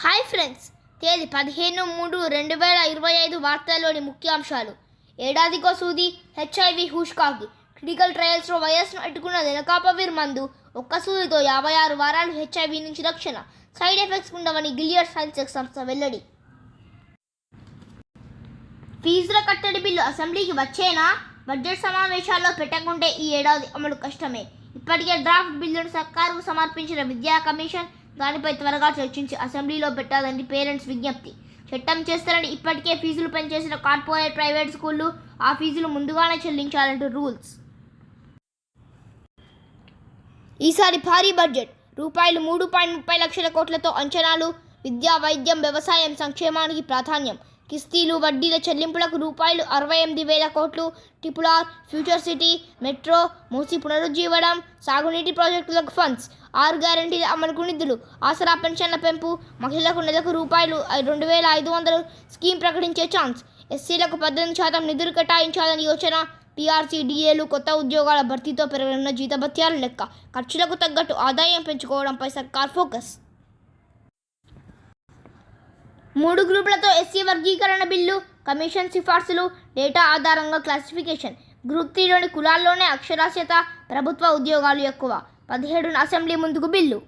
Hi friends, తేదీ 15/3/2025 వార్తల్లోని ముఖ్యాంశాలు. ఏడాదికో సూది, హెచ్ఐవి హుష్కాకి క్లినికల్ ట్రయల్స్లో వైరస్ను అడ్డుకున్న లెనకాపవిర్ మందు. ఒక్క సూదితో 56 వారాలు హెచ్ఐవి నుంచి రక్షణ. సైడ్ ఎఫెక్ట్స్ ఉండవని గిలియడ్ సైన్సెస్ సంస్థ వెల్లడి. ఫీజుల కట్టడి బిల్లు అసెంబ్లీకి వచ్చేనా? బడ్జెట్ సమావేశాల్లో పెట్టకుంటే ఈ ఏడాది అమలు కష్టమే. ఇప్పటికే డ్రాఫ్ట్ బిల్లును సర్కారుకు సమర్పించిన విద్యా కమిషన్ దానిపై త్వరగా చర్చించి అసెంబ్లీలో పెట్టాలని పేరెంట్స్ విజ్ఞప్తి. చట్టం చేస్తారని ఇప్పటికే ఫీజులు పెంచేసిన కార్పొరేట్ ప్రైవేట్ స్కూళ్లు ఆ ఫీజులు ముందుగానే చెల్లించాలంటూ రూల్స్. ఈసారి భారీ బడ్జెట్ ₹3.30 లక్షల కోట్లతో అంచనాలు. విద్య, వైద్యం, వ్యవసాయం, సంక్షేమానికి ప్రాధాన్యం. కిస్తీలు, వడ్డీల చెల్లింపులకు ₹68,000 కోట్లు. ట్రిపుల్-ఆర్, ఫ్యూచర్ సిటీ, మెట్రో, మూసి పునరుజ్జీవనం, సాగునీటి ప్రాజెక్టులకు ఫండ్స్. 6 గ్యారెంటీల అమలుకు నిధులు. ఆసరా పెన్షన్ల పెంపు. మహిళలకు నెలకు ₹2,500 స్కీమ్ ప్రకటించే ఛాన్స్. ఎస్సీలకు 18% నిధులు కేటాయించాలని యోచన. పీఆర్సీ, డీఏలు, కొత్త ఉద్యోగాల భర్తీతో పెరగనున్న జీతభత్యాల లెక్క. ఖర్చులకు తగ్గట్టు ఆదాయం పెంచుకోవడంపై సర్కార్ ఫోకస్. 3 గ్రూపులతో ఎస్సీ వర్గీకరణ బిల్లు. కమిషన్ సిఫార్సులు. డేటా ఆధారంగా క్లాసిఫికేషన్. గ్రూప్ 3లోని కులాల్లోనే అక్షరాస్యత. ప్రభుత్వ ఉద్యోగాలు ఎక్కువ. 17న అసెంబ్లీ ముందుకు బిల్లు.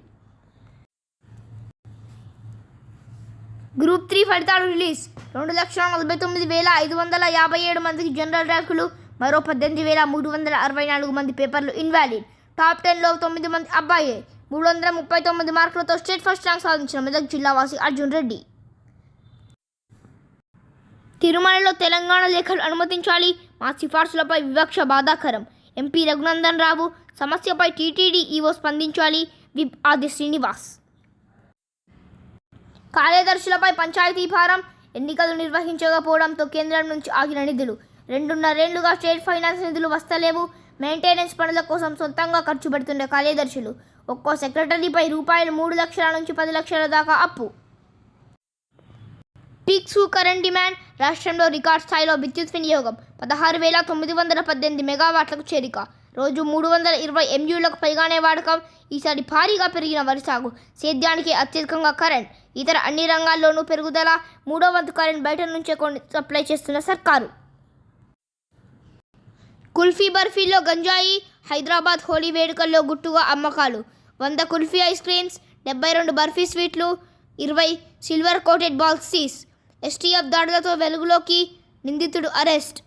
గ్రూప్ 3 ఫలితాలు రిలీజ్. 2,49,557 మందికి జనరల్ ర్యాంకులు. మరో 18,364 మంది పేపర్లు ఇన్వాలిడ్. టాప్ 10లో 9 మంది అబ్బాయే. 339 మార్కులతో స్టేట్ ఫస్ట్ ర్యాంక్ సాధించిన మెదక్ జిల్లావాసి అర్జున్ రెడ్డి. తిరుమలలో తెలంగాణ లేఖలు అనుమతించాలి. మా సిఫార్సులపై వివక్ష బాధాకరం. ఎంపీ రఘునందన్ రావు. సమస్యపై టీటీడీ ఈవో స్పందించాలి. విప్ ఆది శ్రీనివాస్. కార్యదర్శులపై పంచాయతీ భారం. ఎన్నికలు నిర్వహించకపోవడంతో కేంద్రం నుంచి ఆగిన నిధులు. 2.5 ఏళ్లుగా స్టేట్ ఫైనాన్స్ నిధులు వస్తలేవు. మెయింటెనెన్స్ పనుల కోసం సొంతంగా ఖర్చు పెడుతున్న కార్యదర్శులు. ఒక్కో సెక్రటరీపై ₹3 లక్షల నుంచి 10 లక్షల దాకా అప్పు. Peaks current demand. రాష్ట్రంలో రికార్డ్ స్థాయిలో విద్యుత్ వినియోగం. 16,918 మెగావాట్లకు చేరిక. రోజు 320 MUలకు పైగానే వాడకం. ఈసారి భారీగా పెరిగిన వరి సాగు. సేద్యానికి అత్యధికంగా కరెంట్. ఇతర అన్ని రంగాల్లోనూ పెరుగుదల. 3వ వంతు కరెంట్ బయట నుంచే కొని సప్లై చేస్తున్న సర్కారు. కుల్ఫీ బర్ఫీల్లో గంజాయి. హైదరాబాద్ హోలీ వేడుకల్లో గుట్టుగా అమ్మకాలు. 100 కుల్ఫీ ఐస్ క్రీమ్స్, 72 బర్ఫీ స్వీట్లు, 20 silver coated balls seize. STF దాడులతో వెలుగులోకి. నిందితుడు అరెస్ట్.